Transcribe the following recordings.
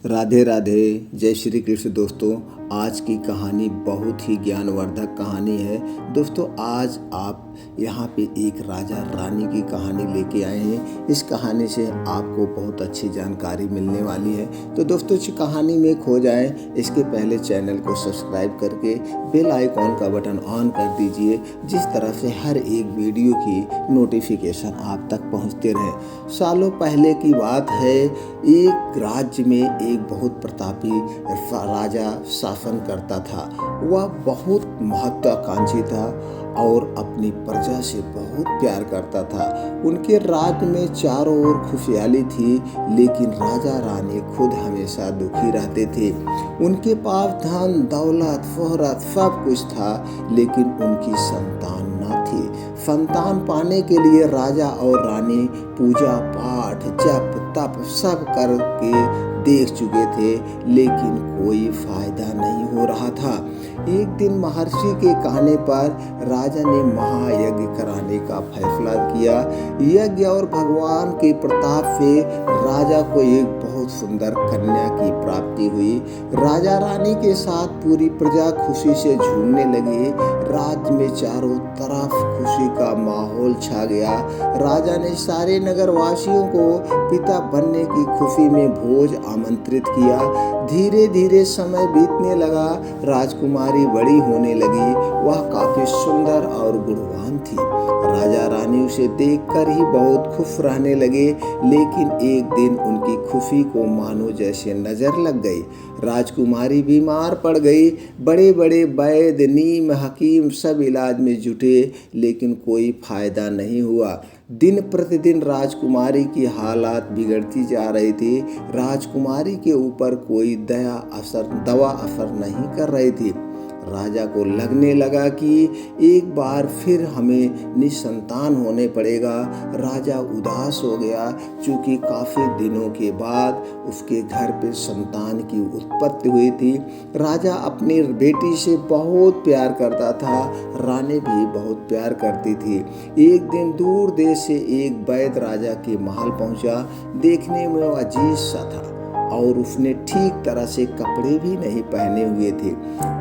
राधे राधे। जय श्री कृष्ण। दोस्तों, आज की कहानी बहुत ही ज्ञानवर्धक कहानी है। दोस्तों, आज आप यहाँ पे एक राजा रानी की कहानी लेके आए हैं। इस कहानी से आपको बहुत अच्छी जानकारी मिलने वाली है। तो दोस्तों, इस कहानी में खो जाएं इसके पहले चैनल को सब्सक्राइब करके बेल आइकॉन का बटन ऑन कर दीजिए, जिस तरह से हर एक वीडियो की नोटिफिकेशन आप तक पहुँचते रहे। सालों पहले की बात है, एक राज्य में एक बहुत प्रतापी राजा शासन करता था। वह बहुत महत्वाकांक्षी था और अपनी प्रजा से बहुत प्यार करता था। उनके राज्य में चारों ओर खुशहाली थी, लेकिन राजा रानी खुद हमेशा दुखी रहते थे। उनके पास धन दौलत शोहरत सब कुछ था, लेकिन उनकी संतान न थी। संतान पाने के लिए राजा और रानी पूजा पाठ जप तप सब करके देख चुके थे, लेकिन कोई फायदा नहीं हो रहा था। एक दिन महर्षि के कहने पर राजा ने महायज्ञ कराने का फैसला किया। यज्ञ और भगवान के प्रताप से राजा को एक बहुत सुंदर कन्या की प्राप्ति हुई। राजा रानी के साथ पूरी प्रजा खुशी से झूमने लगी। राज्य में चारों तरफ खुशी का माहौल छा गया। राजा ने सारे नगरवासियों को पिता बनने की खुशी में भोज आमंत्रित किया। धीरे धीरे समय बीतने लगा। राजकुमारी बड़ी होने लगी। वह काफी सुंदर और गुणवान थी। राजा रानी उसे देखकर ही बहुत खुश रहने लगे, लेकिन एक दिन उनकी खुशी को मानो जैसे नजर लग गई। राजकुमारी बीमार पड़ गई। बड़े बड़े वैद्य नीम हकीम सब इलाज में जुटे, लेकिन कोई फायदा नहीं हुआ। दिन प्रतिदिन राजकुमारी की हालात बिगड़ती जा रही थी। राजकुमारी के ऊपर कोई दवा असर नहीं कर रही थी। राजा को लगने लगा कि एक बार फिर हमें निसंतान होने पड़ेगा। राजा उदास हो गया, क्योंकि काफ़ी दिनों के बाद उसके घर पे संतान की उत्पत्ति हुई थी। राजा अपनी बेटी से बहुत प्यार करता था। रानी भी बहुत प्यार करती थी। एक दिन दूर देश से एक वैद्य राजा के महल पहुंचा। देखने में वो अजीज सा था और उसने ठीक तरह से कपड़े भी नहीं पहने हुए थे,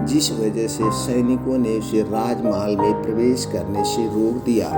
जिस वजह से सैनिकों ने उसे राजमहल में प्रवेश करने से रोक दिया।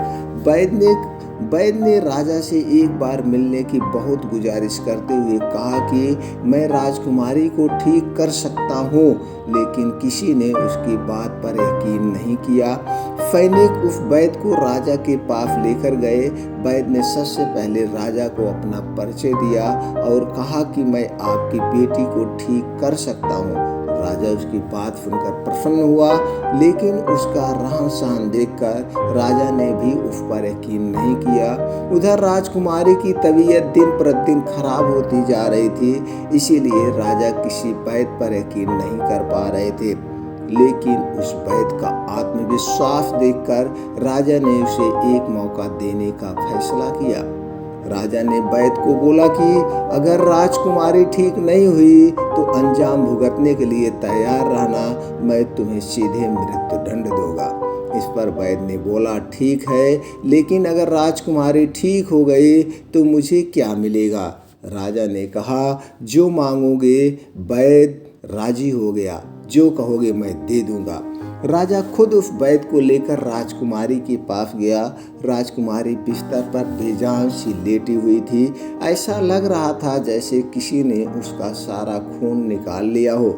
वैद्य ने राजा से एक बार मिलने की बहुत गुजारिश करते हुए कहा कि मैं राजकुमारी को ठीक कर सकता हूँ, लेकिन किसी ने उसकी बात पर यकीन नहीं किया। सैनिक उस वैद्य को राजा के पास लेकर गए। वैद्य ने सबसे पहले राजा को अपना परिचय दिया और कहा कि मैं आपकी बेटी को ठीक कर सकता हूँ। राजा उसकी बात सुनकर प्रसन्न हुआ, लेकिन उसका रहन सहन देखकर राजा ने भी उस पर यकीन नहीं किया। उधर राजकुमारी की तबीयत दिन प्रतिदिन खराब होती जा रही थी, इसीलिए राजा किसी वैद्य पर यकीन नहीं कर पा रहे थे। लेकिन उस वैद्य का आत्मविश्वास देखकर राजा ने उसे एक मौका देने का फैसला किया। राजा ने वैद्य को बोला कि अगर राजकुमारी ठीक नहीं हुई तो अंजाम भुगतने के लिए तैयार रहना, मैं तुम्हें सीधे मृत्यु दंड दूंगा। इस पर वैद्य ने बोला, ठीक है, लेकिन अगर राजकुमारी ठीक हो गई तो मुझे क्या मिलेगा? राजा ने कहा, जो मांगोगे। वैद्य राजी हो गया। जो कहोगे मैं दे दूंगा। राजा खुद उस वैद्य को लेकर राजकुमारी के पास गया। राजकुमारी बिस्तर पर बेजान सी लेटी हुई थी। ऐसा लग रहा था जैसे किसी ने उसका सारा खून निकाल लिया हो।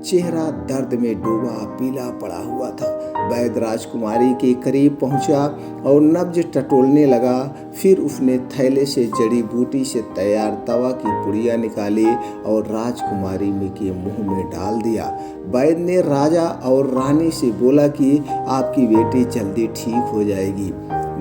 चेहरा दर्द में डूबा पीला पड़ा हुआ था। वैद्य राजकुमारी के करीब पहुंचा और नब्ज टटोलने लगा। फिर उसने थैले से जड़ी बूटी से तैयार तवा की पुड़िया निकाली और राजकुमारी के मुंह में डाल दिया। वैद्य ने राजा और रानी से बोला कि आपकी बेटी जल्दी ठीक हो जाएगी।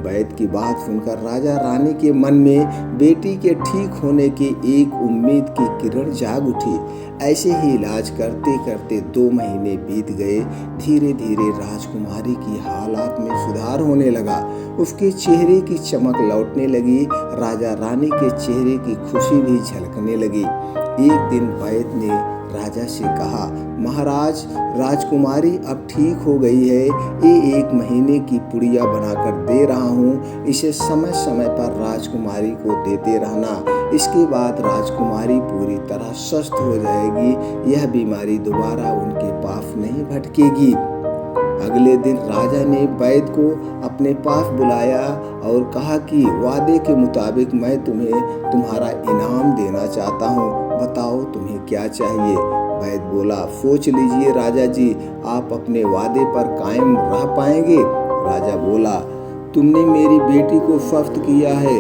वैद्य की बात सुनकर राजा रानी के मन में बेटी के ठीक होने की एक उम्मीद की किरण जाग उठी। ऐसे ही इलाज करते करते 2 महीने बीत गए। धीरे धीरे राजकुमारी की हालात में सुधार होने लगा। उसके चेहरे की चमक लौटने लगी। राजा रानी के चेहरे की खुशी भी झलकने लगी। एक दिन वैद्य ने राजा से कहा, महाराज, राजकुमारी अब ठीक हो गई है। ये 1 महीने की पुड़िया बनाकर दे रहा हूँ। इसे समय समय पर राजकुमारी को देते रहना। इसके बाद राजकुमारी पूरी तरह स्वस्थ हो जाएगी। यह बीमारी दोबारा उनके पास नहीं भटकेगी। अगले दिन राजा ने वैद्य को अपने पास बुलाया और कहा कि वादे के मुताबिक मैं तुम्हें तुम्हारा इनाम देना चाहता हूँ। बताओ तुम्हें क्या चाहिए। वैद्य बोला, सोच लीजिए राजा जी, आप अपने वादे पर कायम रह पाएंगे। राजा बोला, तुमने मेरी बेटी को स्वस्थ किया है,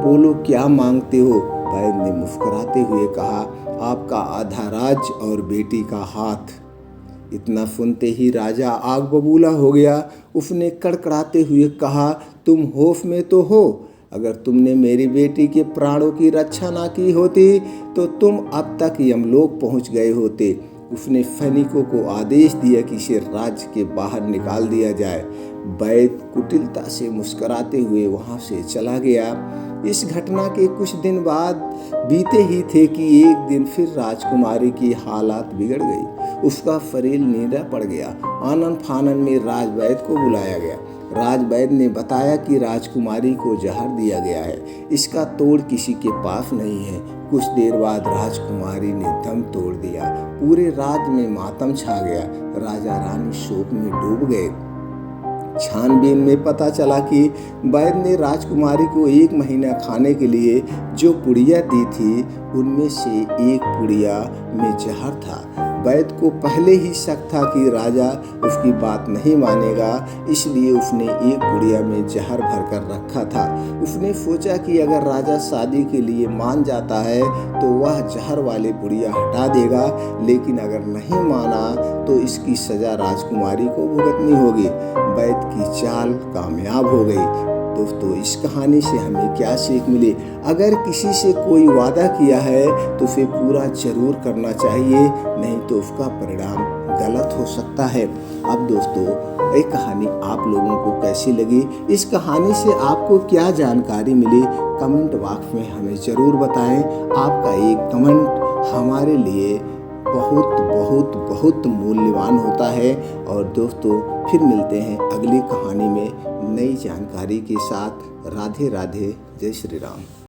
बोलो क्या मांगते हो। वैद्य ने मुस्कुराते हुए कहा, आपका आधा राज्य और बेटी का हाथ। इतना सुनते ही राजा आग बबूला हो गया। उसने कड़कड़ाते हुए कहा, तुम होश में तो हो? अगर तुमने मेरी बेटी के प्राणों की रक्षा ना की होती तो तुम अब तक यमलोक पहुंच गए होते। उसने सैनिकों को आदेश दिया कि इसे राज्य के बाहर निकाल दिया जाए। वैद्य कुटिलता से मुस्कुराते हुए वहां से चला गया। इस घटना के कुछ दिन बाद बीते ही थे कि एक दिन फिर राजकुमारी की हालत बिगड़ गई। उसका शरीर नींदा पड़ गया। आनन फानन में राजवैद्य को बुलाया गया। राजवैद्य ने बताया कि राजकुमारी को जहर दिया गया है। इसका तोड़ किसी के पास नहीं है। कुछ देर बाद राजकुमारी ने दम तोड़ दिया। पूरे राज्य में मातम छा गया। राजा रानी शोक में डूब गए। छानबीन में पता चला कि वैद्य ने राजकुमारी को 1 महीना खाने के लिए जो पुड़िया दी थी, उनमें से एक पुड़िया में जहर था। वैद्य को पहले ही शक था कि राजा उसकी बात नहीं मानेगा, इसलिए उसने एक पुड़िया में जहर भरकर रखा था। उसने सोचा कि अगर राजा शादी के लिए मान जाता है तो वह जहर वाली पुड़िया हटा देगा, लेकिन अगर नहीं माना तो इसकी सजा राजकुमारी को भुगतनी होगी। वैद्य की चाल कामयाब हो गई। दोस्तों, इस कहानी से हमें क्या सीख मिली? अगर किसी से कोई वादा किया है तो उसे पूरा जरूर करना चाहिए, नहीं तो उसका परिणाम गलत हो सकता है। अब दोस्तों, ये कहानी आप लोगों को कैसी लगी? इस कहानी से आपको क्या जानकारी मिली? कमेंट बॉक्स में हमें ज़रूर बताएं। आपका एक कमेंट हमारे लिए बहुत बहुत बहुत मूल्यवान होता है। और दोस्तों, फिर मिलते हैं अगली कहानी में नई जानकारी के साथ। राधे राधे, जय श्री राम।